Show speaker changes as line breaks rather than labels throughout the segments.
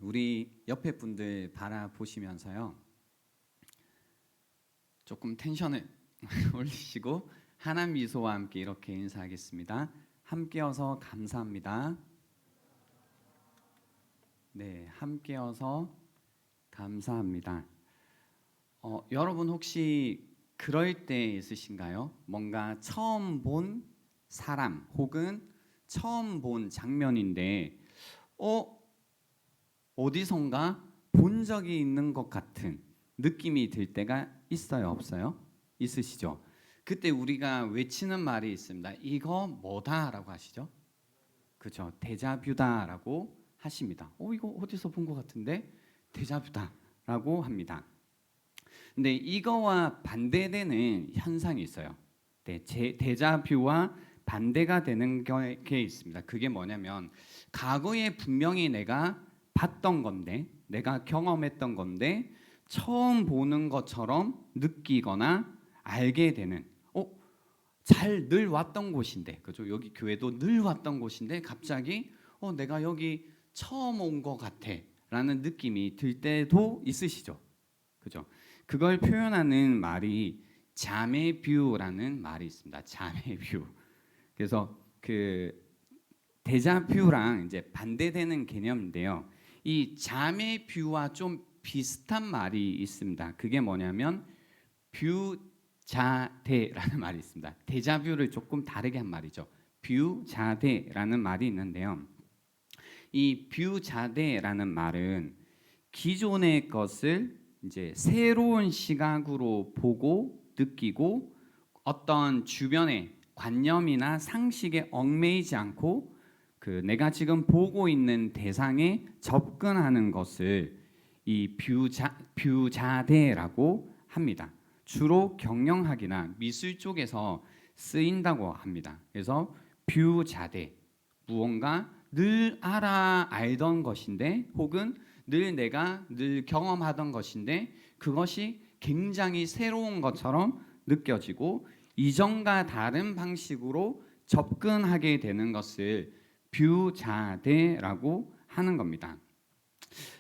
우리 옆에 분들 바라보시면서요, 조금 텐션을 올리시고 환한 미소와 함께 이렇게 인사하겠습니다. 함께여서 감사합니다. 네, 함께여서 감사합니다. 여러분 혹시 그럴 때 있으신가요? 뭔가 처음 본 사람 혹은 처음 본 장면인데 어디선가 본 적이 있는 것 같은 느낌이 들 때가 있어요, 없어요? 있으시죠? 그때 우리가 외치는 말이 있습니다. 이거 뭐다라고 하시죠? 그죠? 데자뷰다라고 하십니다. 이거 어디서 본 것 같은데 데자뷰다라고 합니다. 근데 이거와 반대되는 현상이 있어요. 네, 데자뷰와 반대가 되는 게 있습니다. 그게 뭐냐면 과거에 분명히 내가 봤던 건데, 내가 경험했던 건데 처음 보는 것처럼 느끼거나 알게 되는, 잘 늘 왔던 곳인데, 그죠? 여기 교회도 늘 왔던 곳인데 갑자기 내가 여기 처음 온 것 같아라는 느낌이 들 때도 있으시죠, 그죠? 그걸 표현하는 말이 자매뷰라는 말이 있습니다. 자매뷰. 그래서 그 데자뷰랑 이제 반대되는 개념인데요. 이 자매뷰와 좀 비슷한 말이 있습니다. 그게 뭐냐면 뷰자대라는 말이 있습니다. 데자뷰를 조금 다르게 한 말이죠. 뷰자대라는 말이 있는데요. 이 뷰자대라는 말은 기존의 것을 이제 새로운 시각으로 보고 느끼고 어떤 주변의 관념이나 상식에 얽매이지 않고 내가 지금 보고 있는 대상에 접근하는 것을 이 뷰자대라고 합니다. 주로 경영학이나 미술 쪽에서 쓰인다고 합니다. 그래서 뷰자대, 무언가 늘 알던 것인데 혹은 내가 늘 경험하던 것인데 그것이 굉장히 새로운 것처럼 느껴지고 이전과 다른 방식으로 접근하게 되는 것을 뷰자대라고 하는 겁니다.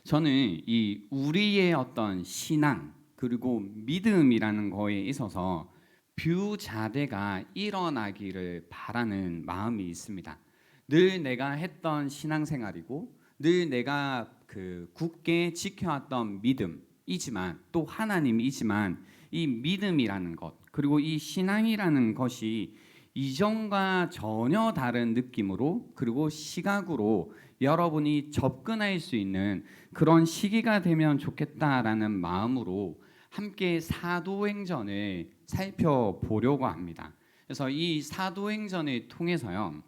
저는 이 우리의 어떤 신앙 그리고 믿음이라는 거에 있어서 뷰자대가 일어나기를 바라는 마음이 있습니다. 늘 내가 했던 신앙생활이고 늘 내가 굳게 지켜왔던 믿음이지만 또 하나님이지만 이 믿음이라는 것 그리고 이 신앙이라는 것이 이전과 전혀 다른 느낌으로 그리고 시각으로 여러분이 접근할 수 있는 그런 시기가 되면 좋겠다라는 마음으로 함께 사도행전을 살펴보려고 합니다. 그래서 이 사도행전을 통해서요,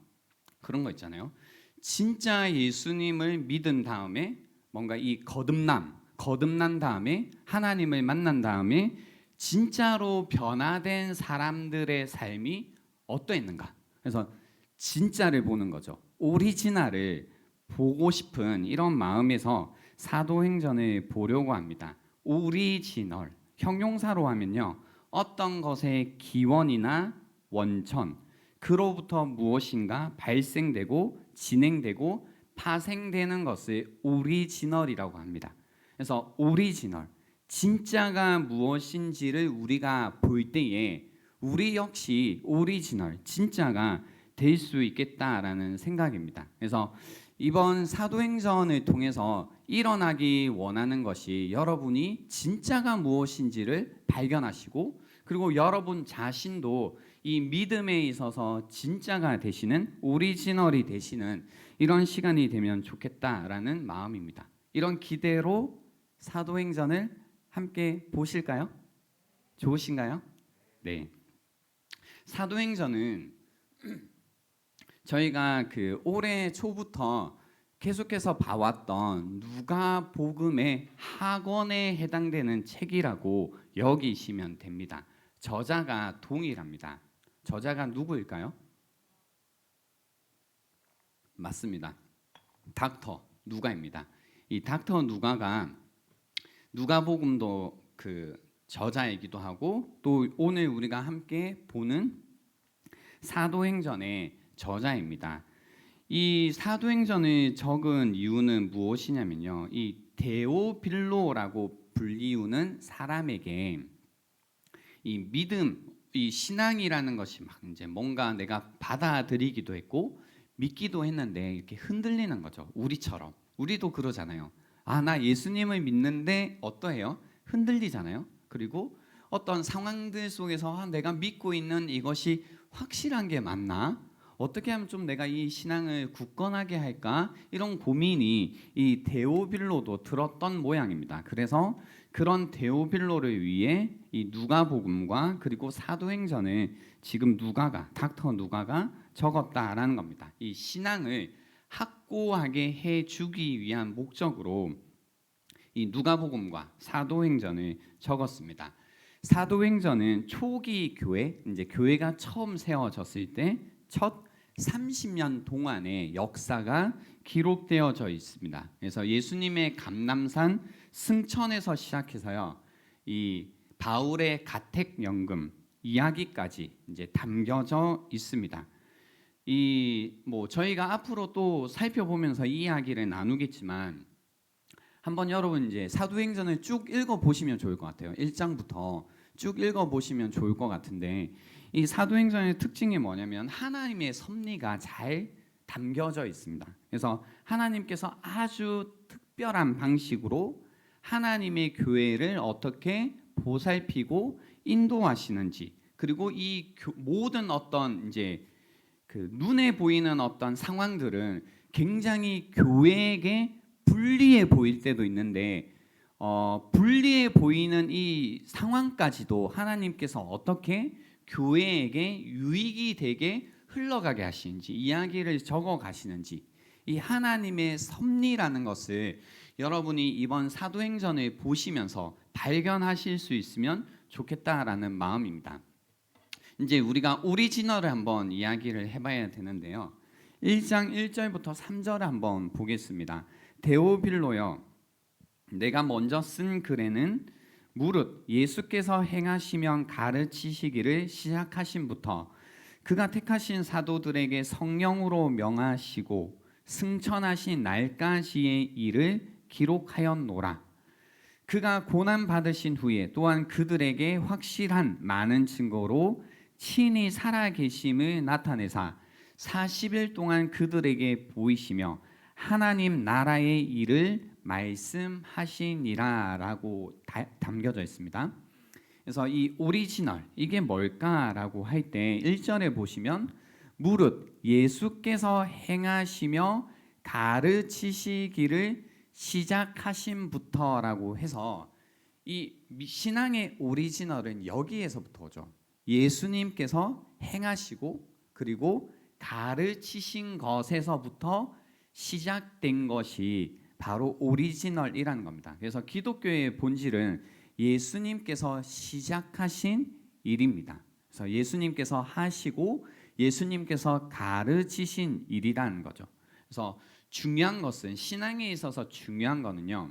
그런 거 있잖아요. 진짜 예수님을 믿은 다음에 뭔가 이 거듭난 다음에 하나님을 만난 다음에 진짜로 변화된 사람들의 삶이 어떠했는가. 그래서 진짜를 보는 거죠. 오리지널을 보고 싶은 이런 마음에서 사도행전을 보려고 합니다. 오리지널, 형용사로 하면요, 어떤 것의 기원이나 원천, 그로부터 무엇인가 발생되고 진행되고 파생되는 것을 오리지널이라고 합니다. 그래서 오리지널, 진짜가 무엇인지를 우리가 볼 때에 우리 역시 오리지널, 진짜가 될 수 있겠다라는 생각입니다. 그래서 이번 사도행전을 통해서 일어나기 원하는 것이 여러분이 진짜가 무엇인지를 발견하시고 그리고 여러분 자신도 이 믿음에 있어서 진짜가 되시는 오리지널이 되시는 이런 시간이 되면 좋겠다라는 마음입니다. 이런 기대로 사도행전을 함께 보실까요? 좋으신가요? 네. 사도행전은 저희가 올해 초부터 계속해서 봐왔던 누가복음의 학원에 해당되는 책이라고 여기시면 됩니다. 저자가 동일합니다. 저자가 누구일까요? 맞습니다. 닥터 누가입니다. 이 닥터 누가가 누가복음도 저자이기도 하고 또 오늘 우리가 함께 보는 사도행전의 저자입니다. 이 사도행전을 적은 이유는 무엇이냐면요. 이 데오빌로라고 불리우는 사람에게 이 믿음, 이 신앙이라는 것이 막 이제 뭔가 내가 받아들이기도 했고 믿기도 했는데 이렇게 흔들리는 거죠. 우리처럼. 우리도 그러잖아요. 아, 나 예수님을 믿는데 어떠해요? 흔들리잖아요. 그리고 어떤 상황들 속에서 내가 믿고 있는 이것이 확실한 게 맞나? 어떻게 하면 좀 내가 이 신앙을 굳건하게 할까? 이런 고민이 이 데오빌로도 들었던 모양입니다. 그래서 그런 데오빌로를 위해 이 누가복음과 그리고 사도행전을 지금 닥터 누가가 적었다라는 겁니다. 이 신앙을 확고하게 해주기 위한 목적으로 이 누가복음과 사도행전을 적었습니다. 사도행전은 초기 교회, 이제 교회가 처음 세워졌을 때 첫 30년 동안의 역사가 기록되어져 있습니다. 그래서 예수님의 감람산 승천에서 시작해서요, 이 바울의 가택연금 이야기까지 이제 담겨져 있습니다. 이 뭐 저희가 앞으로 또 살펴보면서 이 이야기를 나누겠지만 한번 여러분 이제 사도행전을 쭉 읽어 보시면 좋을 것 같아요. 1장부터 쭉 읽어 보시면 좋을 것 같은데 이 사도행전의 특징이 뭐냐면 하나님의 섭리가 잘 담겨져 있습니다. 그래서 하나님께서 아주 특별한 방식으로 하나님의 교회를 어떻게 보살피고 인도하시는지, 그리고 이 모든 어떤 이제 그 눈에 보이는 어떤 상황들은 굉장히 교회에게 불리해 보일 때도 있는데 불리해 보이는 이 상황까지도 하나님께서 어떻게 교회에게 유익이 되게 흘러가게 하시는지, 이야기를 적어 가시는지, 이 하나님의 섭리라는 것을 여러분이 이번 사도행전을 보시면서 발견하실 수 있으면 좋겠다라는 마음입니다. 이제 우리가 오리지널을 한번 이야기를 해봐야 되는데요. 1장 1절부터 3절을 한번 보겠습니다. 데오빌로여, 내가 먼저 쓴 글에는 무릇 예수께서 행하시며 가르치시기를 시작하신부터 그가 택하신 사도들에게 성령으로 명하시고 승천하신 날까지의 일을 기록하였노라. 그가 고난 받으신 후에 또한 그들에게 확실한 많은 증거로 친히 살아계심을 나타내사 40일 동안 그들에게 보이시며 하나님 나라의 일을 말씀하시니라라고 담겨져 있습니다. 그래서 이 오리지널 이게 뭘까라고 할 때 1절에 보시면 무릇 예수께서 행하시며 가르치시기를 시작하심부터라고 해서 이 신앙의 오리지널은 여기에서부터 오죠. 예수님께서 행하시고 그리고 가르치신 것에서부터 시작된 것이 바로 오리지널이라는 겁니다. 그래서 기독교의 본질은 예수님께서 시작하신 일입니다. 그래서 예수님께서 하시고 예수님께서 가르치신 일이라는 거죠. 그래서 중요한 것은, 신앙에 있어서 중요한 거는요,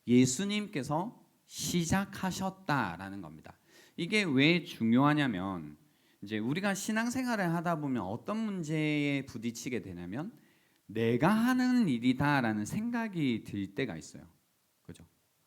예수님께서 시작하셨다라는 겁니다. 이게 왜 중요하냐면 이제 우리가 신앙생활을 하다 보면 어떤 문제에 부딪히게 되냐면 내가 하는 일이다라는 생각이 들 때가 있어요. 그죠?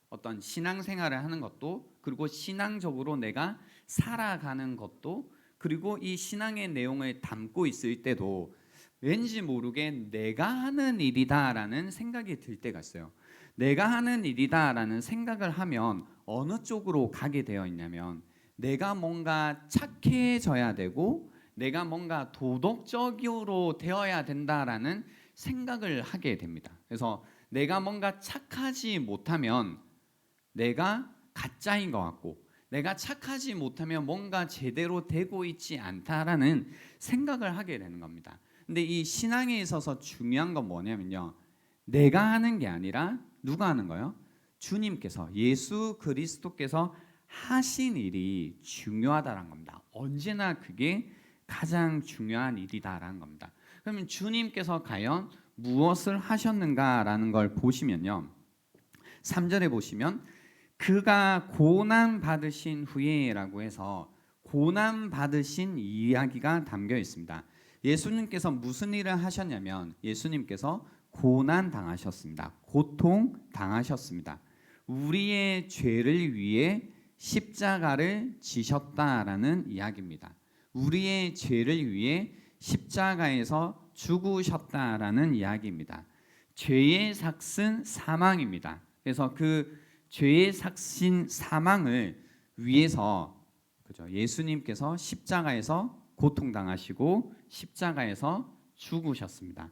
어떤 신앙생활을 하는 것도, 그리고 신앙적으로 내가 살아가는 것도, 그리고 이 신앙의 내용을 담고 있을 때도 왠지 모르게 내가 하는 일이다라는 생각이 들 때가 있어요. 내가 하는 일이다라는 생각을 하면 어느 쪽으로 가게 되어 있냐면 내가 뭔가 착해져야 되고 내가 뭔가 도덕적으로 되어야 된다라는 생각을 하게 됩니다. 그래서 내가 뭔가 착하지 못하면 내가 가짜인 것 같고, 내가 착하지 못하면 뭔가 제대로 되고 있지 않다라는 생각을 하게 되는 겁니다. 근데 이 신앙에 있어서 중요한 건 뭐냐면요, 내가 하는 게 아니라 누가 하는 거예요? 주님께서, 예수 그리스도께서 하신 일이 중요하다는 겁니다. 언제나 그게 가장 중요한 일이다라는 겁니다. 그러면 주님께서 과연 무엇을 하셨는가라는 걸 보시면요, 3절에 보시면 그가 고난 받으신 후에라고 해서 고난 받으신 이야기가 담겨 있습니다. 예수님께서 무슨 일을 하셨냐면 예수님께서 고난 당하셨습니다. 고통 당하셨습니다. 우리의 죄를 위해 십자가를 지셨다라는 이야기입니다. 우리의 죄를 위해 십자가에서 죽으셨다라는 이야기입니다. 죄의 삭은 사망입니다. 그래서 그 죄의 삭신 사망을 위해서 그죠? 예수님께서 십자가에서 고통당하시고 십자가에서 죽으셨습니다.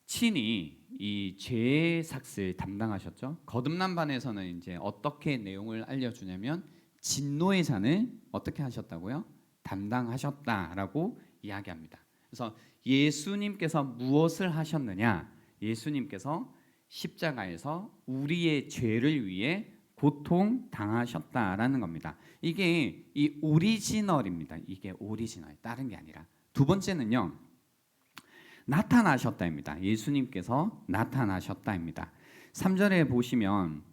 친히 이 죄의 삭을 담당하셨죠. 거듭난반에서는 이제 어떻게 내용을 알려주냐면 진노의 잔을 어떻게 하셨다고요? 담당하셨다라고 이야기합니다. 그래서 예수님께서 무엇을 하셨느냐? 예수님께서 십자가에서 우리의 죄를 위해 고통 당하셨다라는 겁니다. 이게 이 오리지널입니다. 이게 오리지널, 다른 게 아니라. 두 번째는요, 나타나셨다입니다. 예수님께서 나타나셨다입니다. 3절에 보시면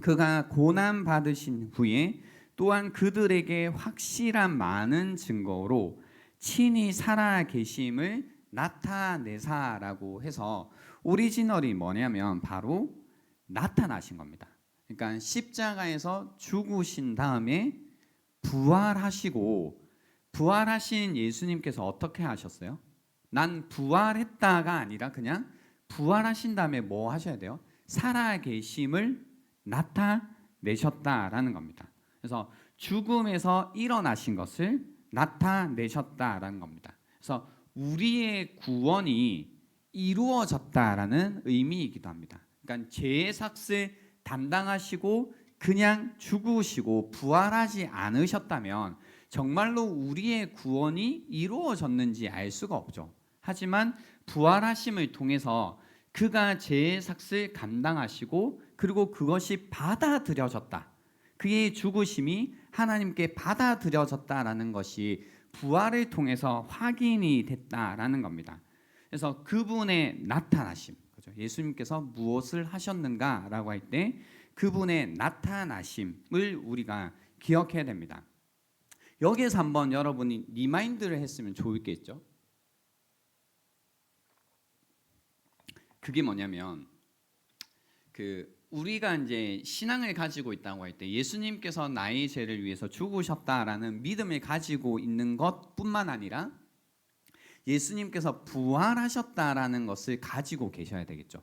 그가 고난 받으신 후에 또한 그들에게 확실한 많은 증거로 친히 살아 계심을 나타내사라고 해서 오리지널이 뭐냐면 바로 나타나신 겁니다. 그러니까 십자가에서 죽으신 다음에 부활하시고 부활하신 예수님께서 어떻게 하셨어요? 난 부활했다가 아니라 그냥 부활하신 다음에 뭐 하셔야 돼요? 살아 계심을 나타내셨다라는 겁니다. 그래서 죽음에서 일어나신 것을 나타내셨다라는 겁니다. 그래서 우리의 구원이 이루어졌다라는 의미이기도 합니다. 그러니까 죄의 삭을 담당하시고 그냥 죽으시고 부활하지 않으셨다면 정말로 우리의 구원이 이루어졌는지 알 수가 없죠. 하지만 부활하심을 통해서 그가 죄의 삭을 감당하시고 그리고 그것이 받아들여졌다. 그의 죽으심이 하나님께 받아들여졌다라는 것이 부활을 통해서 확인이 됐다라는 겁니다. 그래서 그분의 나타나심, 그죠? 예수님께서 무엇을 하셨는가라고 할 때 그분의 나타나심을 우리가 기억해야 됩니다. 여기에서 한번 여러분이 리마인드를 했으면 좋겠죠. 그게 뭐냐면 우리가 이제 신앙을 가지고 있다고 할 때 예수님께서 나의 죄를 위해서 죽으셨다라는 믿음을 가지고 있는 것뿐만 아니라 예수님께서 부활하셨다라는 것을 가지고 계셔야 되겠죠.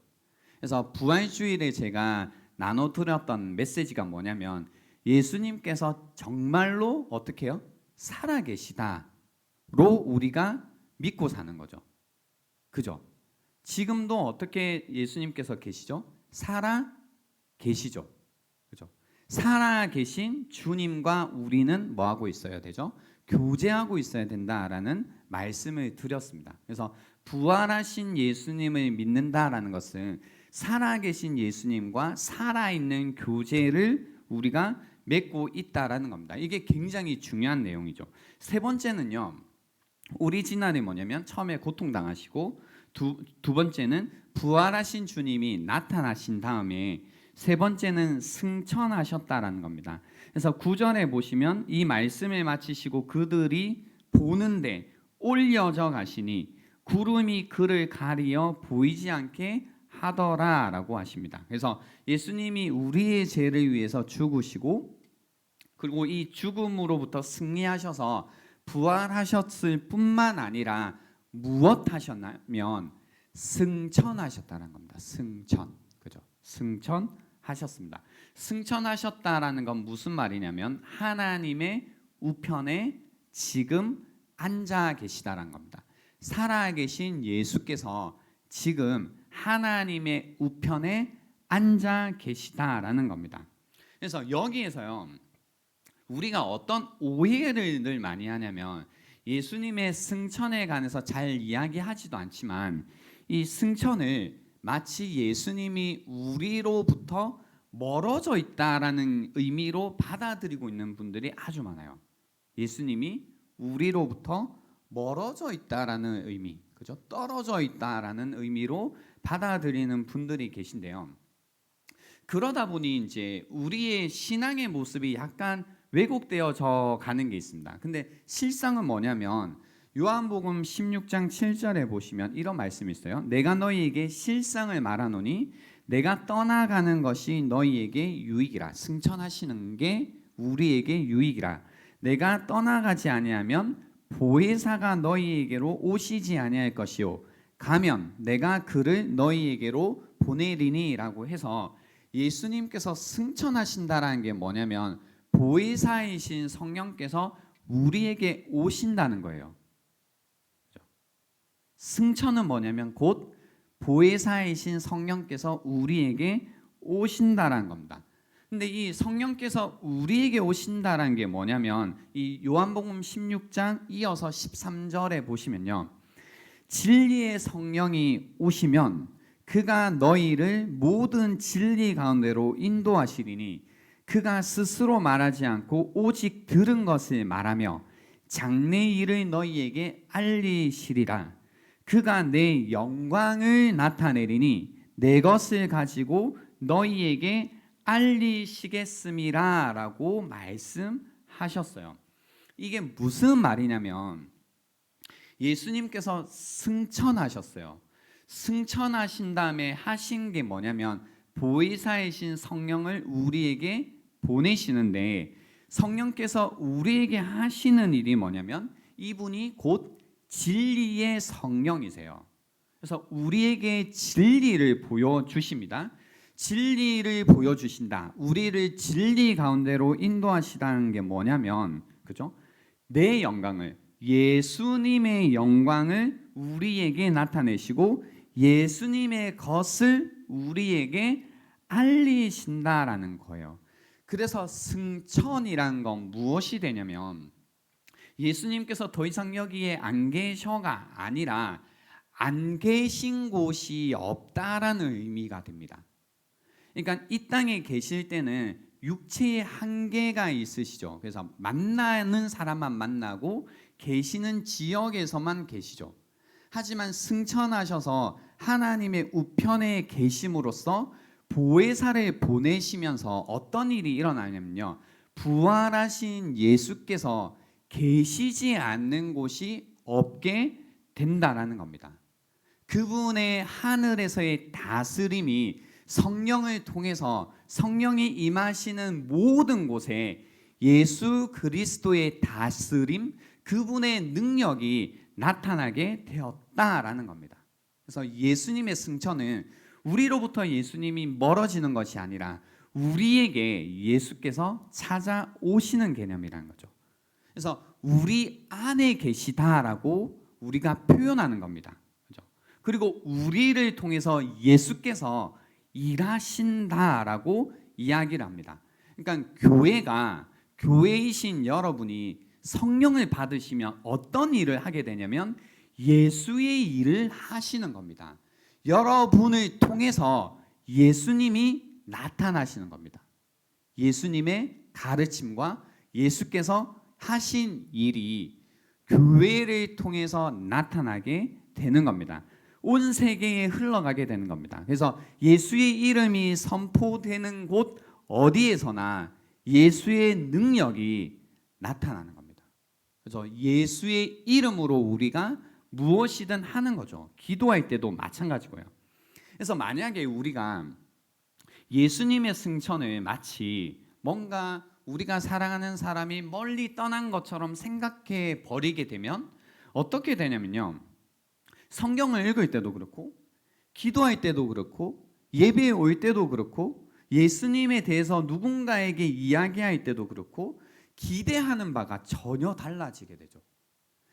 그래서 부활주일에 제가 나눠드렸던 메시지가 뭐냐면 예수님께서 정말로 어떻게 해요? 살아계시다로 우리가 믿고 사는 거죠. 그죠? 지금도 어떻게 예수님께서 계시죠? 살아 계시죠. 그죠? 살아 계신 주님과 우리는 뭐 하고 있어야 되죠? 교제하고 있어야 된다라는 말씀을 드렸습니다. 그래서 부활하신 예수님을 믿는다라는 것은 살아계신 예수님과 살아있는 교제를 우리가 맺고 있다라는 겁니다. 이게 굉장히 중요한 내용이죠. 세 번째는요, 오리지널이 뭐냐면 처음에 고통당하시고 두 번째는 부활하신 주님이 나타나신 다음에 세 번째는 승천하셨다라는 겁니다. 그래서 9절에 보시면 이 말씀을 마치시고 그들이 보는데 올려져 가시니 구름이 그를 가리어 보이지 않게 하더라라고 하십니다. 그래서 예수님이 우리의 죄를 위해서 죽으시고 그리고 이 죽음으로부터 승리하셔서 부활하셨을 뿐만 아니라 무엇 하셨냐면 승천하셨다는 겁니다. 승천. 그죠? 승천하셨습니다. 승천하셨다라는 건 무슨 말이냐면 하나님의 우편에 지금 앉아 계시다라는 겁니다. 살아계신 예수께서 지금 하나님의 우편에 앉아 계시다라는 겁니다. 그래서 여기에서요, 우리가 어떤 오해를 늘 많이 하냐면 예수님의 승천에 관해서 잘 이야기하지도 않지만 이 승천을 마치 예수님이 우리로부터 멀어져 있다라는 의미로 받아들이고 있는 분들이 아주 많아요. 예수님이 우리로부터 멀어져 있다라는 의미, 그죠? 떨어져 있다라는 의미로 받아들이는 분들이 계신데요. 그러다 보니 이제 우리의 신앙의 모습이 약간 왜곡되어져 가는 게 있습니다. 근데 실상은 뭐냐면 요한복음 16장 7절에 보시면 이런 말씀이 있어요. 내가 너희에게 실상을 말하노니 내가 떠나가는 것이 너희에게 유익이라. 승천하시는 게 우리에게 유익이라. 내가 떠나가지 아니하면 보혜사가 너희에게로 오시지 아니할 것이요 가면 내가 그를 너희에게로 보내리니라고 해서 예수님께서 승천하신다라는 게 뭐냐면 보혜사이신 성령께서 우리에게 오신다는 거예요. 승천은 뭐냐면 곧 보혜사이신 성령께서 우리에게 오신다라는 겁니다. 근데 이 성령께서 우리에게 오신다라는 게 뭐냐면 이 요한복음 16장 이어서 13절에 보시면요. 진리의 성령이 오시면 그가 너희를 모든 진리 가운데로 인도하시리니 그가 스스로 말하지 않고 오직 들은 것을 말하며 장래 일을 너희에게 알리시리라. 그가 내 영광을 나타내리니 내 것을 가지고 너희에게 알리시겠음이라 라고 말씀하셨어요. 이게 무슨 말이냐면 예수님께서 승천하셨어요. 승천하신 다음에 하신 게 뭐냐면 보혜사이신 성령을 우리에게 보내시는데 성령께서 우리에게 하시는 일이 뭐냐면 이분이 곧 진리의 성령이세요. 그래서 우리에게 진리를 보여주십니다. 진리를 보여주신다. 우리를 진리 가운데로 인도하시다는 게 뭐냐면, 그죠? 내 영광을, 예수님의 영광을 우리에게 나타내시고 예수님의 것을 우리에게 알리신다라는 거예요. 그래서 승천이란 건 무엇이 되냐면 예수님께서 더 이상 여기에 안 계셔가 아니라 안 계신 곳이 없다라는 의미가 됩니다. 그러니까 이 땅에 계실 때는 육체의 한계가 있으시죠. 그래서 만나는 사람만 만나고 계시는 지역에서만 계시죠. 하지만 승천하셔서 하나님의 우편에 계심으로써 보혜사를 보내시면서 어떤 일이 일어나냐면요. 부활하신 예수께서 계시지 않는 곳이 없게 된다라는 겁니다. 그분의 하늘에서의 다스림이 성령을 통해서 성령이 임하시는 모든 곳에 예수 그리스도의 다스림, 그분의 능력이 나타나게 되었다라는 겁니다. 그래서 예수님의 승천은 우리로부터 예수님이 멀어지는 것이 아니라 우리에게 예수께서 찾아오시는 개념이라는 거죠. 그래서 우리 안에 계시다라고 우리가 표현하는 겁니다. 그렇죠? 그리고 우리를 통해서 예수께서 일하신다라고 이야기를 합니다. 그러니까 교회이신 여러분이 성령을 받으시면 어떤 일을 하게 되냐면 예수의 일을 하시는 겁니다. 여러분을 통해서 예수님이 나타나시는 겁니다. 예수님의 가르침과 예수께서 하신 일이 교회를 통해서 나타나게 되는 겁니다. 온 세계에 흘러가게 되는 겁니다. 그래서 예수의 이름이 선포되는 곳 어디에서나 예수의 능력이 나타나는 겁니다. 그래서 예수의 이름으로 우리가 무엇이든 하는 거죠. 기도할 때도 마찬가지고요. 그래서 만약에 우리가 예수님의 승천을 마치 뭔가 우리가 사랑하는 사람이 멀리 떠난 것처럼 생각해 버리게 되면 어떻게 되냐면요. 성경을 읽을 때도 그렇고 기도할 때도 그렇고 예배에 올 때도 그렇고 예수님에 대해서 누군가에게 이야기할 때도 그렇고 기대하는 바가 전혀 달라지게 되죠.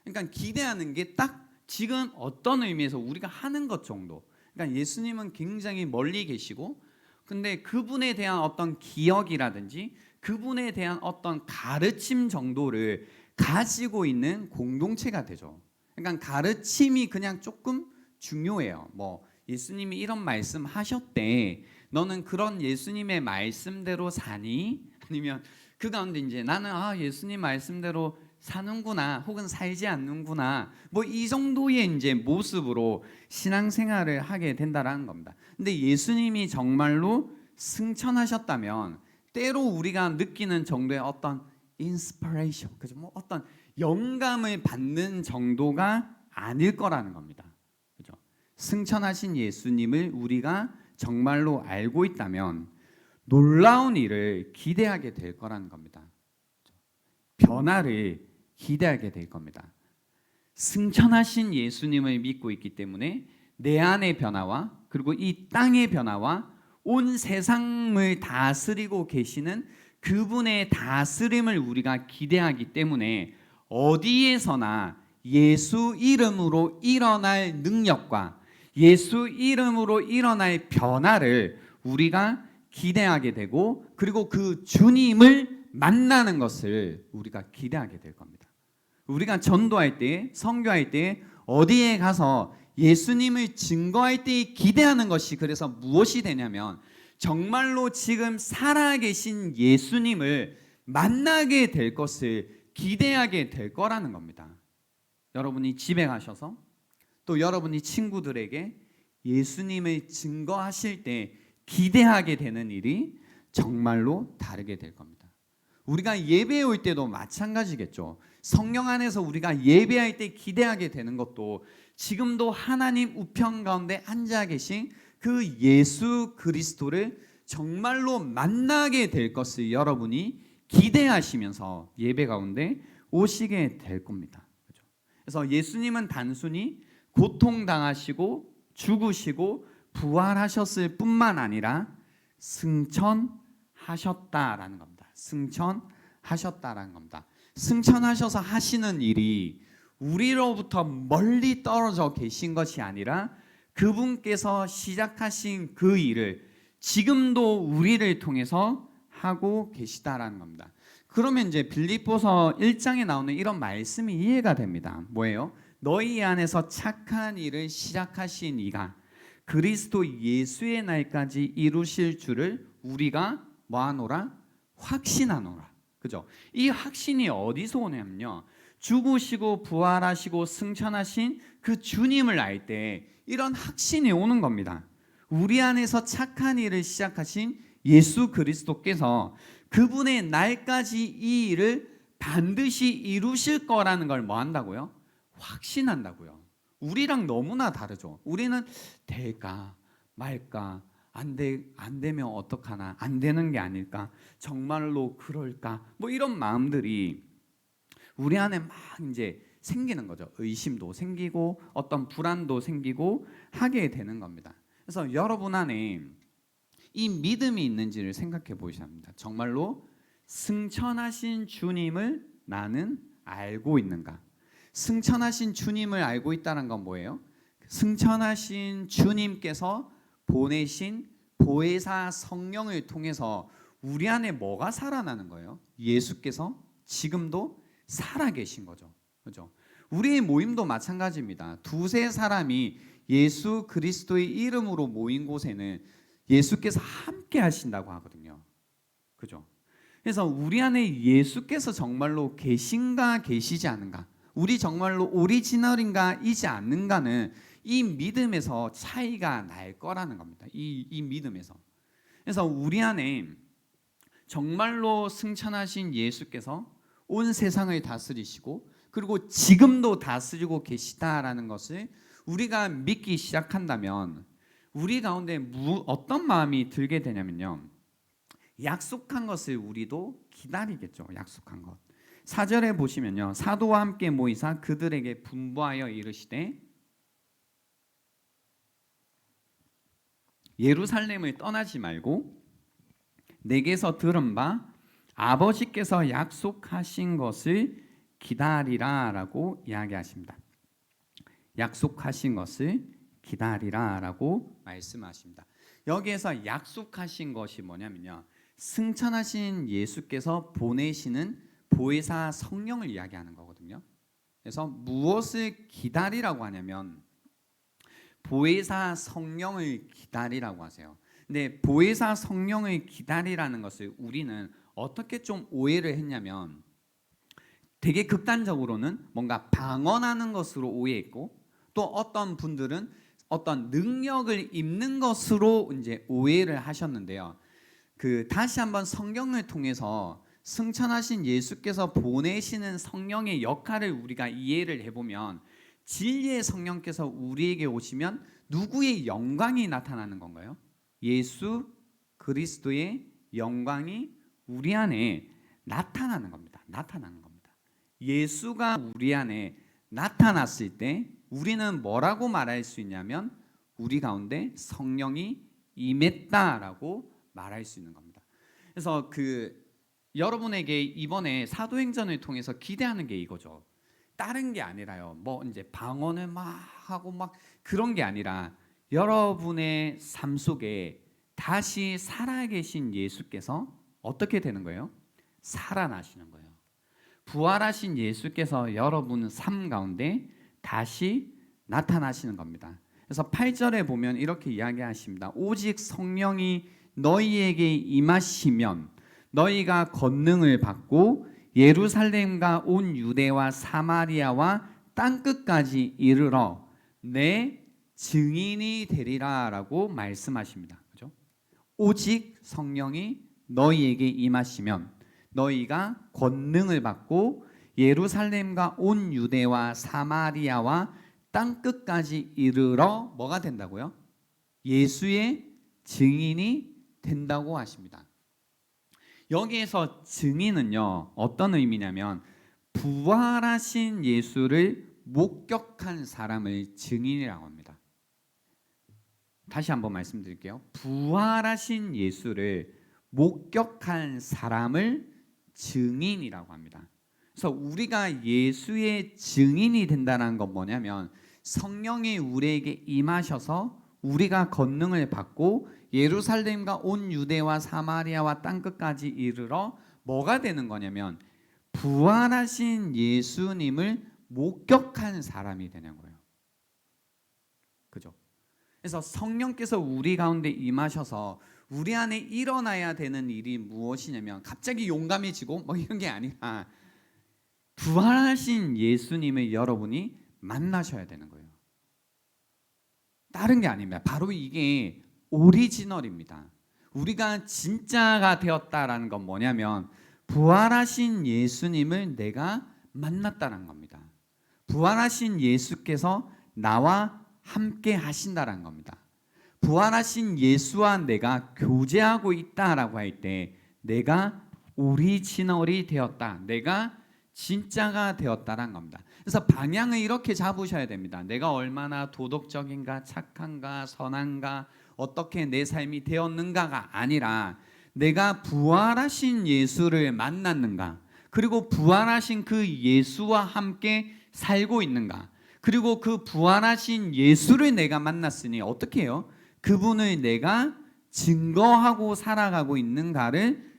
그러니까 기대하는 게 딱 지금 어떤 의미에서 우리가 하는 것 정도. 그러니까 예수님은 굉장히 멀리 계시고 근데 그분에 대한 어떤 기억이라든지 그분에 대한 어떤 가르침 정도를 가지고 있는 공동체가 되죠. 그러니까 가르침이 그냥 조금 중요해요. 뭐 예수님이 이런 말씀 하셨대. 너는 그런 예수님의 말씀대로 사니? 아니면 그 가운데 이제 나는 예수님 말씀대로 사는구나 혹은 살지 않는구나 뭐 이 정도의 이제 모습으로 신앙생활을 하게 된다라는 겁니다. 근데 예수님이 정말로 승천하셨다면 때로 우리가 느끼는 정도의 어떤 인스피레이션, 그죠? 뭐 어떤 영감을 받는 정도가 아닐 거라는 겁니다. 그죠? 승천하신 예수님을 우리가 정말로 알고 있다면 놀라운 일을 기대하게 될 거라는 겁니다. 변화를 기대하게 될 겁니다. 승천하신 예수님을 믿고 있기 때문에 내 안의 변화와 그리고 이 땅의 변화와 온 세상을 다스리고 계시는 그분의 다스림을 우리가 기대하기 때문에 어디에서나 예수 이름으로 일어날 능력과 예수 이름으로 일어날 변화를 우리가 기대하게 되고 그리고 그 주님을 만나는 것을 우리가 기대하게 될 겁니다. 우리가 전도할 때, 선교할 때 어디에 가서 예수님을 증거할 때 기대하는 것이 그래서 무엇이 되냐면 정말로 지금 살아계신 예수님을 만나게 될 것을 기대하게 될 거라는 겁니다. 여러분이 집에 가셔서 또 여러분이 친구들에게 예수님을 증거하실 때 기대하게 되는 일이 정말로 다르게 될 겁니다. 우리가 예배에 올 때도 마찬가지겠죠. 성령 안에서 우리가 예배할 때 기대하게 되는 것도 지금도 하나님 우편 가운데 앉아 계신 그 예수 그리스도를 정말로 만나게 될 것을 여러분이 기대하시면서 예배 가운데 오시게 될 겁니다. 그래서 예수님은 단순히 고통당하시고 죽으시고 부활하셨을 뿐만 아니라 승천하셨다라는 겁니다. 승천하셨다라는 겁니다. 승천하셔서 하시는 일이 우리로부터 멀리 떨어져 계신 것이 아니라 그분께서 시작하신 그 일을 지금도 우리를 통해서 하고 계시다라는 겁니다. 그러면 이제 빌립보서 1장에 나오는 이런 말씀이 이해가 됩니다. 뭐예요? 너희 안에서 착한 일을 시작하신 이가 그리스도 예수의 날까지 이루실 줄을 우리가 뭐하노라? 확신하노라. 그죠? 이 확신이 어디서 오냐면요. 죽으시고 부활하시고 승천하신 그 주님을 알 때 이런 확신이 오는 겁니다. 우리 안에서 착한 일을 시작하신 예수 그리스도께서 그분의 날까지 이 일을 반드시 이루실 거라는 걸 뭐 한다고요? 확신한다고요. 우리랑 너무나 다르죠. 우리는 될까 말까 안 되면 어떡하나 안 되는 게 아닐까 정말로 그럴까 뭐 이런 마음들이 우리 안에 막 이제 생기는 거죠. 의심도 생기고 어떤 불안도 생기고 하게 되는 겁니다. 그래서 여러분 안에 이 믿음이 있는지를 생각해 보셔야 합니다. 정말로 승천하신 주님을 나는 알고 있는가? 승천하신 주님을 알고 있다는 건 뭐예요? 승천하신 주님께서 보내신 보혜사 성령을 통해서 우리 안에 뭐가 살아나는 거예요? 예수께서 지금도 살아계신 거죠. 그죠? 우리의 모임도 마찬가지입니다. 두세 사람이 예수 그리스도의 이름으로 모인 곳에는 예수께서 함께 하신다고 하거든요. 그죠? 그래서 우리 안에 예수께서 정말로 계신가 계시지 않은가, 우리 정말로 오리지널인가이지 않는가는 이 믿음에서 차이가 날 거라는 겁니다. 이 믿음에서. 그래서 우리 안에 정말로 승천하신 예수께서 온 세상을 다스리시고 그리고 지금도 다스리고 계시다라는 것을 우리가 믿기 시작한다면 우리 가운데 어떤 마음이 들게 되냐면요. 약속한 것을 우리도 기다리겠죠. 약속한 것. 4절에 보시면요. 사도와 함께 모이사 그들에게 분부하여 이르시되 예루살렘을 떠나지 말고 내게서 들은 바 아버지께서 약속하신 것을 기다리라 라고 이야기하십니다. 약속하신 것을 기다리라 라고 말씀하십니다. 여기에서 약속하신 것이 뭐냐면요. 승천하신 예수께서 보내시는 보혜사 성령을 이야기하는 거거든요. 그래서 무엇을 기다리라고 하냐면 보혜사 성령을 기다리라고 하세요. 근데 보혜사 성령을 기다리라는 것을 우리는 어떻게 좀 오해를 했냐면 되게 극단적으로는 뭔가 방언하는 것으로 오해했고 또 어떤 분들은 어떤 능력을 입는 것으로 이제 오해를 하셨는데요. 다시 한번 성경을 통해서 승천하신 예수께서 보내시는 성령의 역할을 우리가 이해를 해보면 진리의 성령께서 우리에게 오시면 누구의 영광이 나타나는 건가요? 예수 그리스도의 영광이 우리 안에 나타나는 겁니다. 나타나는 겁니다. 예수가 우리 안에 나타났을 때 우리는 뭐라고 말할 수 있냐면 우리 가운데 성령이 임했다라고 말할 수 있는 겁니다. 그래서 여러분에게 이번에 사도행전을 통해서 기대하는 게 이거죠. 다른 게 아니라요. 뭐 이제 방언을 막 하고 막 그런 게 아니라 여러분의 삶 속에 다시 살아계신 예수께서 어떻게 되는 거예요? 살아나시는 거예요. 부활하신 예수께서 여러분 삶 가운데 다시 나타나시는 겁니다. 그래서 8절에 보면 이렇게 이야기하십니다. 오직 성령이 너희에게 임하시면 너희가 권능을 받고 예루살렘과 온 유대와 사마리아와 땅끝까지 이르러 내 증인이 되리라라고 말씀하십니다. 그죠? 오직 성령이 너희에게 임하시면 너희가 권능을 받고 예루살렘과 온 유대와 사마리아와 땅끝까지 이르러 뭐가 된다고요? 예수의 증인이 된다고 하십니다. 여기에서 증인은요 어떤 의미냐면 부활하신 예수를 목격한 사람을 증인이라고 합니다. 다시 한번 말씀드릴게요. 부활하신 예수를 목격한 사람을 증인이라고 합니다. 그래서 우리가 예수의 증인이 된다는 건 뭐냐면 성령이 우리에게 임하셔서 우리가 권능을 받고 예루살렘과 온 유대와 사마리아와 땅끝까지 이르러 뭐가 되는 거냐면 부활하신 예수님을 목격한 사람이 되는 거예요. 그죠? 그래서 성령께서 우리 가운데 임하셔서 우리 안에 일어나야 되는 일이 무엇이냐면 갑자기 용감해지고 뭐 이런 게 아니라 부활하신 예수님을 여러분이 만나셔야 되는 거예요. 다른 게 아닙니다. 바로 이게 오리지널입니다. 우리가 진짜가 되었다라는 건 뭐냐면 부활하신 예수님을 내가 만났다는 겁니다. 부활하신 예수께서 나와 함께 하신다는 겁니다. 부활하신 예수와 내가 교제하고 있다라고 할 때 내가 오리지널이 되었다. 내가 진짜가 되었다는 겁니다. 그래서 방향을 이렇게 잡으셔야 됩니다. 내가 얼마나 도덕적인가, 착한가, 선한가, 어떻게 내 삶이 되었는가가 아니라 내가 부활하신 예수를 만났는가, 그리고 부활하신 그 예수와 함께 살고 있는가, 그리고 그 부활하신 예수를 내가 만났으니 어떻게 해요? 그분을 내가 증거하고 살아가고 있는가를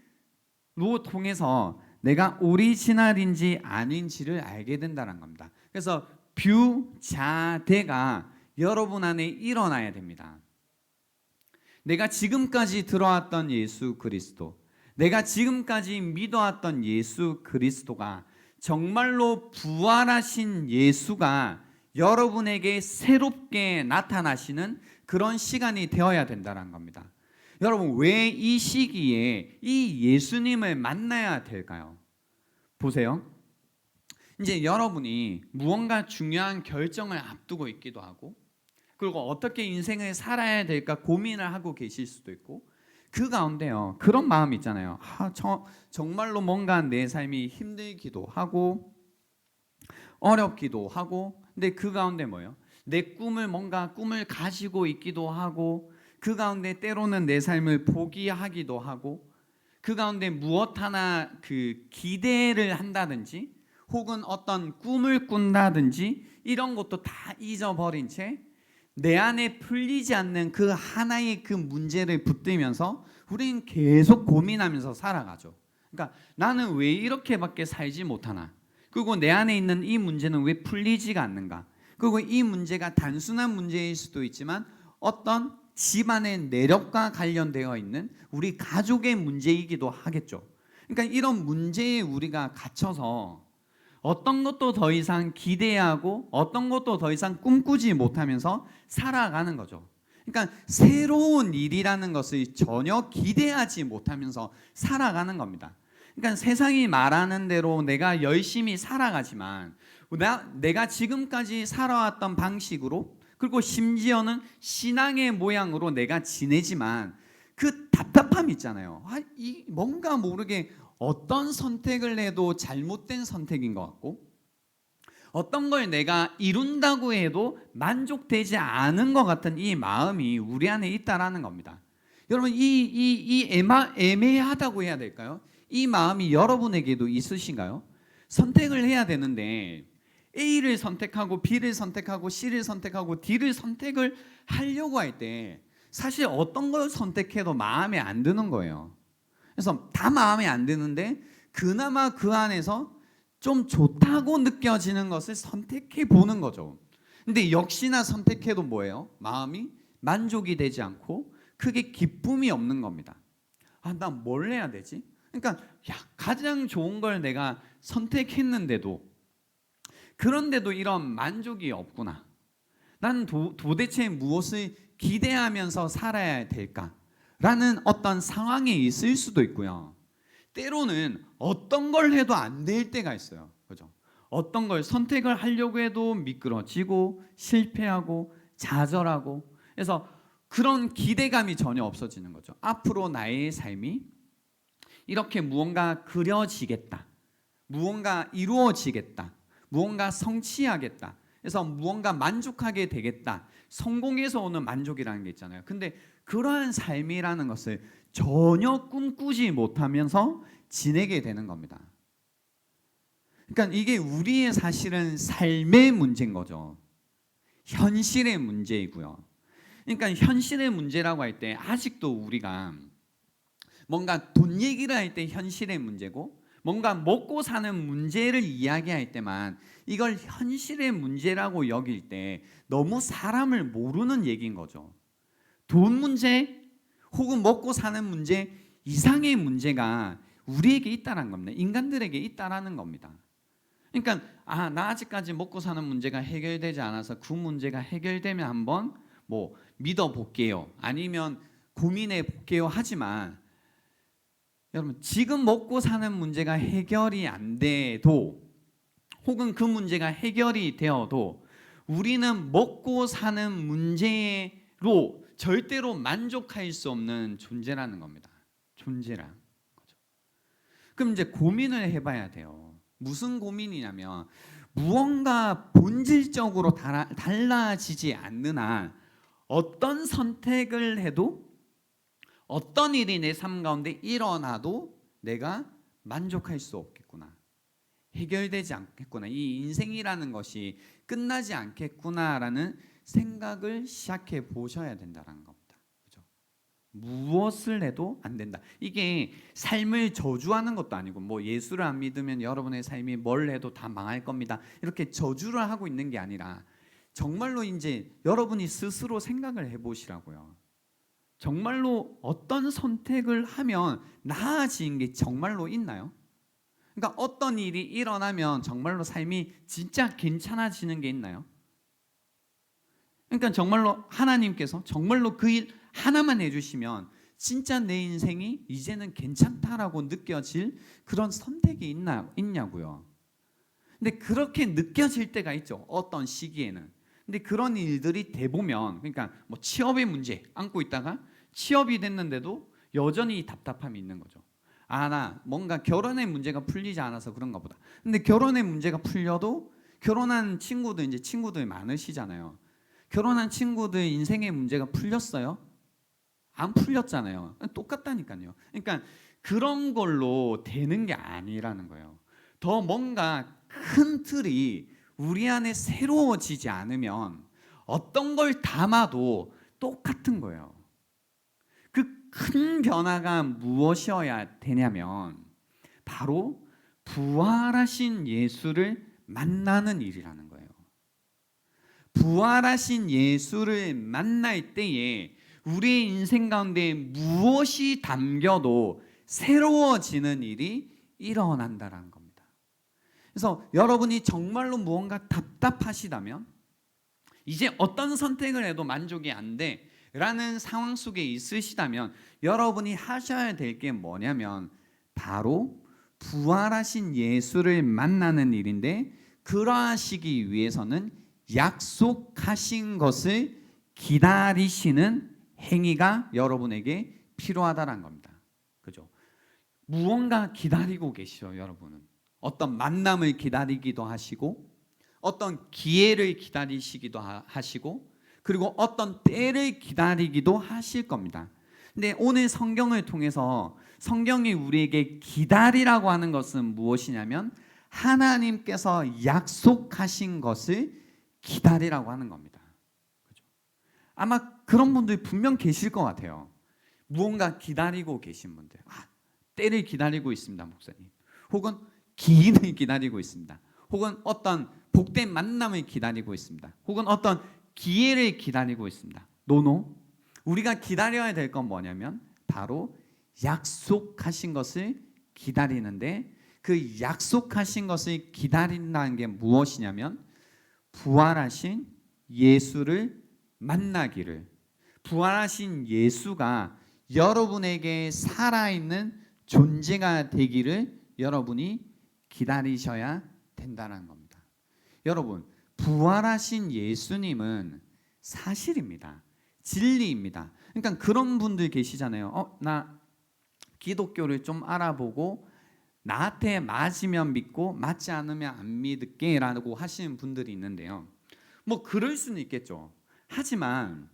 통해서 내가 오리지널인지 아닌지를 알게 된다는 겁니다. 그래서 뷰자대가 여러분 안에 일어나야 됩니다. 내가 지금까지 들어왔던 예수 그리스도, 내가 지금까지 믿어왔던 예수 그리스도가 정말로 부활하신 예수가 여러분에게 새롭게 나타나시는 그런 시간이 되어야 된다는 겁니다. 여러분, 왜 이 시기에 이 예수님을 만나야 될까요? 보세요. 이제 여러분이 무언가 중요한 결정을 앞두고 있기도 하고, 그리고 어떻게 인생을 살아야 될까 고민을 하고 계실 수도 있고, 그 가운데요 그런 마음 있잖아요. 정말로 뭔가 내 삶이 힘들기도 하고 어렵기도 하고, 근데 그 가운데 뭐예요? 내 꿈을 가지고 있기도 하고, 그 가운데 때로는 내 삶을 포기하기도 하고, 그 가운데 무엇 하나 기대를 한다든지 혹은 어떤 꿈을 꾼다든지 이런 것도 다 잊어버린 채 내 안에 풀리지 않는 그 하나의 그 문제를 붙들면서 우리는 계속 고민하면서 살아가죠. 그러니까 나는 왜 이렇게밖에 살지 못하나? 그리고 내 안에 있는 이 문제는 왜 풀리지가 않는가? 그리고 이 문제가 단순한 문제일 수도 있지만 어떤 집안의 내력과 관련되어 있는 우리 가족의 문제이기도 하겠죠. 그러니까 이런 문제에 우리가 갇혀서 어떤 것도 더 이상 기대하고 어떤 것도 더 이상 꿈꾸지 못하면서 살아가는 거죠. 그러니까 새로운 일이라는 것을 전혀 기대하지 못하면서 살아가는 겁니다. 그러니까 세상이 말하는 대로 내가 열심히 살아가지만 내가 지금까지 살아왔던 방식으로, 그리고 심지어는 신앙의 모양으로 내가 지내지만 그 답답함 있잖아요. 이 뭔가 모르게 어떤 선택을 해도 잘못된 선택인 것 같고, 어떤 걸 내가 이룬다고 해도 만족되지 않은 것 같은 이 마음이 우리 안에 있다라는 겁니다. 여러분, 애매하다고 해야 될까요? 이 마음이 여러분에게도 있으신가요? 선택을 해야 되는데 A를 선택하고 B를 선택하고 C를 선택하고 D를 선택을 하려고 할 때 사실 어떤 걸 선택해도 마음에 안 드는 거예요. 그래서 다 마음에 안 드는데 그나마 그 안에서 좀 좋다고 느껴지는 것을 선택해 보는 거죠. 근데 역시나 선택해도 뭐예요? 마음이 만족이 되지 않고 크게 기쁨이 없는 겁니다. 나 뭘 해야 되지? 그러니까 가장 좋은 걸 내가 선택했는데도, 그런데도 이런 만족이 없구나. 난 도대체 무엇을 기대하면서 살아야 될까라는 어떤 상황에 있을 수도 있고요. 때로는 어떤 걸 해도 안 될 때가 있어요. 그죠? 어떤 걸 선택을 하려고 해도 미끄러지고 실패하고 좌절하고, 그래서 그런 기대감이 전혀 없어지는 거죠. 앞으로 나의 삶이 이렇게 무언가 그려지겠다, 무언가 이루어지겠다, 무언가 성취하겠다, 그래서 무언가 만족하게 되겠다, 성공에서 오는 만족이라는 게 있잖아요. 근데 그러한 삶이라는 것을 전혀 꿈꾸지 못하면서 지내게 되는 겁니다. 그러니까 이게 우리의 사실은 삶의 문제인 거죠. 현실의 문제이고요. 그러니까 현실의 문제라고 할 때 아직도 우리가 뭔가 돈 얘기를 할 때 현실의 문제고, 뭔가 먹고 사는 문제를 이야기할 때만 이걸 현실의 문제라고 여길 때 너무 사람을 모르는 얘기인 거죠. 돈 문제 혹은 먹고 사는 문제 이상의 문제가 우리에게 있다는 겁니다. 인간들에게 있다라는 겁니다. 그러니까 나 아직까지 먹고 사는 문제가 해결되지 않아서 그 문제가 해결되면 한번 믿어볼게요, 아니면 고민해 볼게요 하지만, 여러분, 지금 먹고 사는 문제가 해결이 안 돼도, 혹은 그 문제가 해결이 되어도 우리는 먹고 사는 문제로 절대로 만족할 수 없는 존재라는 겁니다. 존재란 거죠. 그럼 이제 고민을 해봐야 돼요. 무슨 고민이냐면, 무언가 본질적으로 달라지지 않는 한 어떤 선택을 해도, 어떤 일이 내 삶 가운데 일어나도 내가 만족할 수 없겠구나, 해결되지 않겠구나, 이 인생이라는 것이 끝나지 않겠구나라는 생각을 시작해 보셔야 된다는 겁니다. 그죠? 무엇을 해도 안 된다. 이게 삶을 저주하는 것도 아니고, 예수를 안 믿으면 여러분의 삶이 뭘 해도 다 망할 겁니다, 이렇게 저주를 하고 있는 게 아니라, 정말로 이제 여러분이 스스로 생각을 해보시라고요. 정말로 어떤 선택을 하면 나아지는 게 정말로 있나요? 그러니까 어떤 일이 일어나면 정말로 삶이 진짜 괜찮아지는 게 있나요? 그러니까 정말로 하나님께서 정말로 그 일 하나만 해주시면 진짜 내 인생이 이제는 괜찮다라고 느껴질 그런 선택이 있냐고요. 근데 그렇게 느껴질 때가 있죠, 어떤 시기에는. 근데 그런 일들이 돼보면, 그러니까 취업의 문제 안고 있다가 취업이 됐는데도 여전히 답답함이 있는 거죠. 나 뭔가 결혼의 문제가 풀리지 않아서 그런가 보다. 근데 결혼의 문제가 풀려도, 결혼한 친구들, 이제 친구들 많으시잖아요. 결혼한 친구들 인생의 문제가 풀렸어요? 안 풀렸잖아요. 똑같다니까요. 그러니까 그런 걸로 되는 게 아니라는 거예요. 더 뭔가 큰 틀이 우리 안에 새로워지지 않으면 어떤 걸 담아도 똑같은 거예요. 그 큰 변화가 무엇이어야 되냐면 바로 부활하신 예수를 만나는 일이라는 거예요. 부활하신 예수를 만날 때에 우리의 인생 가운데 무엇이 담겨도 새로워지는 일이 일어난다는 겁니다. 그래서 여러분이 정말로 무언가 답답하시다면, 이제 어떤 선택을 해도 만족이 안 돼 라는 상황 속에 있으시다면, 여러분이 하셔야 될 게 뭐냐면 바로 부활하신 예수를 만나는 일인데 그러하시기 위해서는 약속하신 것을 기다리시는 행위가 여러분에게 필요하다는 겁니다. 그죠? 무언가 기다리고 계시죠, 여러분은. 어떤 만남을 기다리기도 하시고 어떤 기회를 기다리시기도 하시고 그리고 어떤 때를 기다리기도 하실 겁니다. 근데 오늘 성경을 통해서 성경이 우리에게 기다리라고 하는 것은 무엇이냐면 하나님께서 약속하신 것을 기다리라고 하는 겁니다. 그죠? 아마 그런 분들이 분명 계실 것 같아요. 무언가 기다리고 계신 분들. 때를 기다리고 있습니다, 목사님. 혹은 기인을 기다리고 있습니다. 혹은 어떤 복된 만남을 기다리고 있습니다. 혹은 어떤 기회를 기다리고 있습니다. 노노. 우리가 기다려야 될 건 뭐냐면 바로 약속하신 것을 기다리는데 그 약속하신 것을 기다린다는 게 무엇이냐면 부활하신 예수를 만나기를, 부활하신 예수가 여러분에게 살아있는 존재가 되기를 여러분이 기다리셔야 된다는 겁니다. 여러분, 부활하신 예수님은 사실입니다. 진리입니다. 그러니까 그런 분들 계시잖아요. 나 기독교를 좀 알아보고 나한테 맞으면 믿고 맞지 않으면 안 믿을게 라고 하시는 분들이 있는데요. 뭐 그럴 수는 있겠죠. 하지만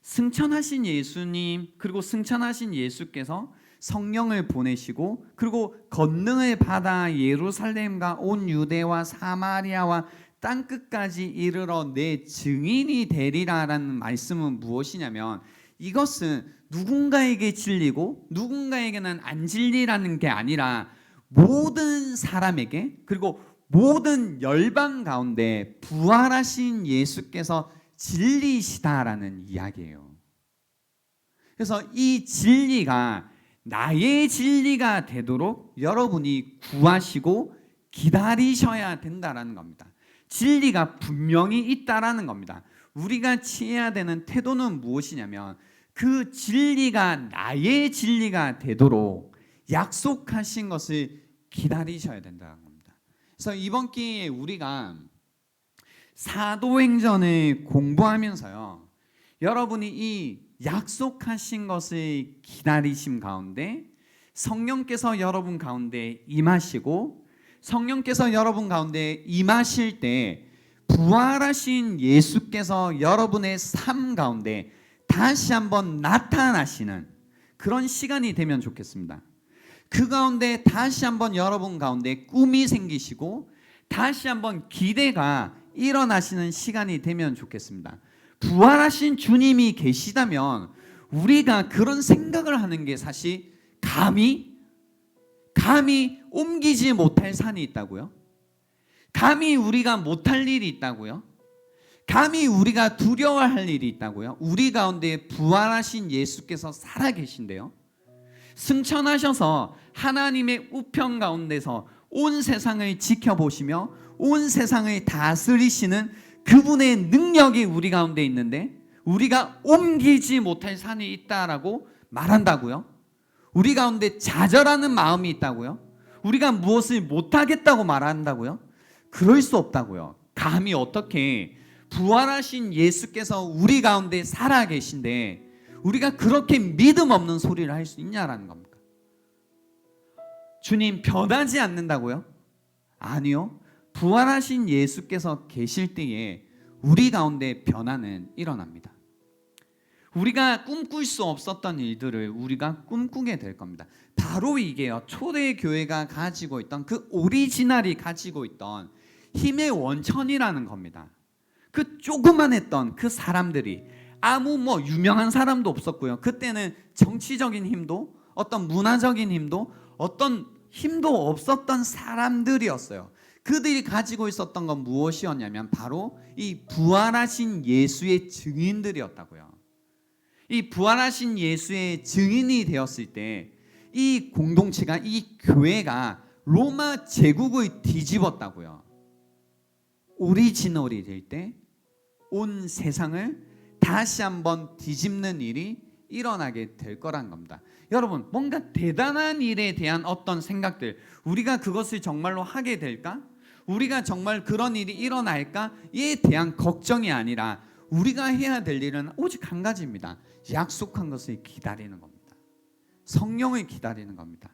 승천하신 예수님 그리고 승천하신 예수께서 성령을 보내시고 그리고 권능을 받아 예루살렘과 온 유대와 사마리아와 땅끝까지 이르러 내 증인이 되리라라는 말씀은 무엇이냐면 이것은 누군가에게 진리고 누군가에게는 안 진리라는 게 아니라 모든 사람에게 그리고 모든 열방 가운데 부활하신 예수께서 진리시다라는 이야기예요. 그래서 이 진리가 나의 진리가 되도록 여러분이 구하시고 기다리셔야 된다라는 겁니다. 진리가 분명히 있다라는 겁니다. 우리가 취해야 되는 태도는 무엇이냐면 그 진리가 나의 진리가 되도록 약속하신 것을 기다리셔야 된다는 겁니다. 그래서 이번 기회에 우리가 사도행전을 공부하면서요, 여러분이 이 약속하신 것을 기다리심 가운데 성령께서 여러분 가운데 임하시고 성령께서 여러분 가운데 임하실 때 부활하신 예수께서 여러분의 삶 가운데 다시 한번 나타나시는 그런 시간이 되면 좋겠습니다. 그 가운데 다시 한번 여러분 가운데 꿈이 생기시고 다시 한번 기대가 일어나시는 시간이 되면 좋겠습니다. 부활하신 주님이 계시다면 우리가 그런 생각을 하는 게 사실 감히 옮기지 못할 산이 있다고요? 감히 우리가 못할 일이 있다고요? 감히 우리가 두려워할 일이 있다고요? 우리 가운데 부활하신 예수께서 살아계신데요. 승천하셔서 하나님의 우편 가운데서 온 세상을 지켜보시며 온 세상을 다스리시는 그분의 능력이 우리 가운데 있는데 우리가 옮기지 못할 산이 있다라고 말한다고요? 우리 가운데 좌절하는 마음이 있다고요? 우리가 무엇을 못하겠다고 말한다고요? 그럴 수 없다고요. 감히 어떻게 부활하신 예수께서 우리 가운데 살아계신데 우리가 그렇게 믿음 없는 소리를 할 수 있냐라는 겁니까? 주님 변하지 않는다고요? 아니요. 부활하신 예수께서 계실 때에 우리 가운데 변화는 일어납니다. 우리가 꿈꿀 수 없었던 일들을 우리가 꿈꾸게 될 겁니다. 바로 이게요, 초대교회가 가지고 있던 그 오리지널이 가지고 있던 힘의 원천이라는 겁니다. 그 조그만했던 그 사람들이 아무 유명한 사람도 없었고요. 그때는 정치적인 힘도 어떤 문화적인 힘도 어떤 힘도 없었던 사람들이었어요. 그들이 가지고 있었던 건 무엇이었냐면 바로 이 부활하신 예수의 증인들이었다고요. 이 부활하신 예수의 증인이 되었을 때 이 공동체가 이 교회가 로마 제국을 뒤집었다고요. 오리지널이 될 때 온 세상을 다시 한번 뒤집는 일이 일어나게 될 거란 겁니다. 여러분, 뭔가 대단한 일에 대한 어떤 생각들, 우리가 그것을 정말로 하게 될까? 우리가 정말 그런 일이 일어날까에 대한 걱정이 아니라 우리가 해야 될 일은 오직 한 가지입니다. 약속한 것을 기다리는 겁니다. 성령을 기다리는 겁니다.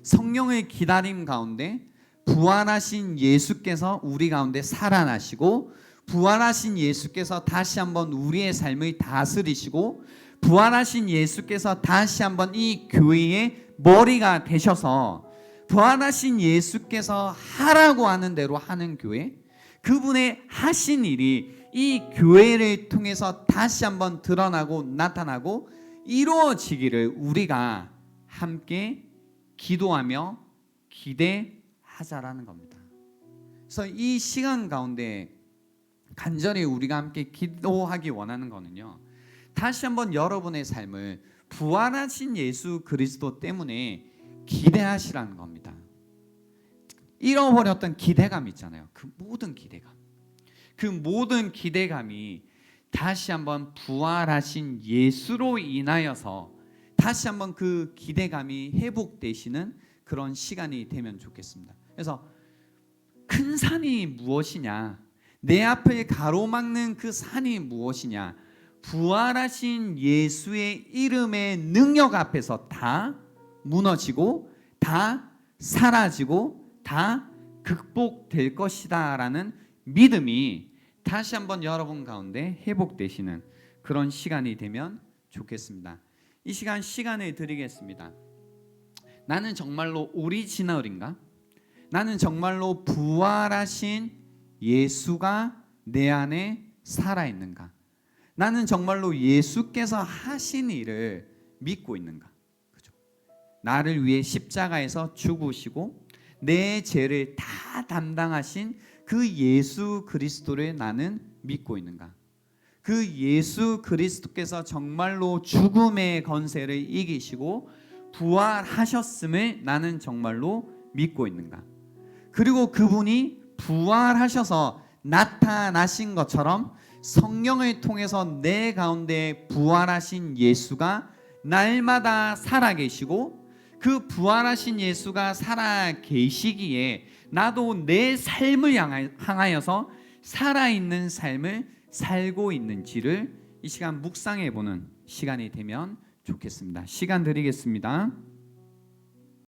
성령의 기다림 가운데 부활하신 예수께서 우리 가운데 살아나시고, 부활하신 예수께서 다시 한번 우리의 삶을 다스리시고, 부활하신 예수께서 다시 한번 이 교회의 머리가 되셔서 부활하신 예수께서 하라고 하는 대로 하는 교회, 그분의 하신 일이 이 교회를 통해서 다시 한번 드러나고 나타나고 이루어지기를 우리가 함께 기도하며 기대하자라는 겁니다. 그래서 이 시간 가운데 간절히 우리가 함께 기도하기 원하는 거는요, 다시 한번 여러분의 삶을 부활하신 예수 그리스도 때문에 기대하시라는 겁니다. 잃어버렸던 기대감 있잖아요. 그 모든 기대감이 다시 한번 부활하신 예수로 인하여서 다시 한번 그 기대감이 회복되시는 그런 시간이 되면 좋겠습니다. 그래서 큰 산이 무엇이냐, 내 앞을 가로막는 그 산이 무엇이냐, 부활하신 예수의 이름의 능력 앞에서 다 무너지고 다 사라지고 다 극복될 것이다 라는 믿음이 다시 한번 여러분 가운데 회복되시는 그런 시간이 되면 좋겠습니다. 이 시간을 드리겠습니다. 나는 정말로 오리지널인가? 나는 정말로 부활하신 예수가 내 안에 살아있는가? 나는 정말로 예수께서 하신 일을 믿고 있는가? 그죠? 나를 위해 십자가에서 죽으시고 내 죄를 다 담당하신 그 예수 그리스도를 나는 믿고 있는가? 그 예수 그리스도께서 정말로 죽음의 권세를 이기시고 부활하셨음을 나는 정말로 믿고 있는가? 그리고 그분이 부활하셔서 나타나신 것처럼 성령을 통해서 내 가운데 부활하신 예수가 날마다 살아계시고, 그 부활하신 예수가 살아계시기에 나도 내 삶을 향하여서 살아있는 삶을 살고 있는지를 이 시간 묵상해 보는 시간이 되면 좋겠습니다. 시간 드리겠습니다.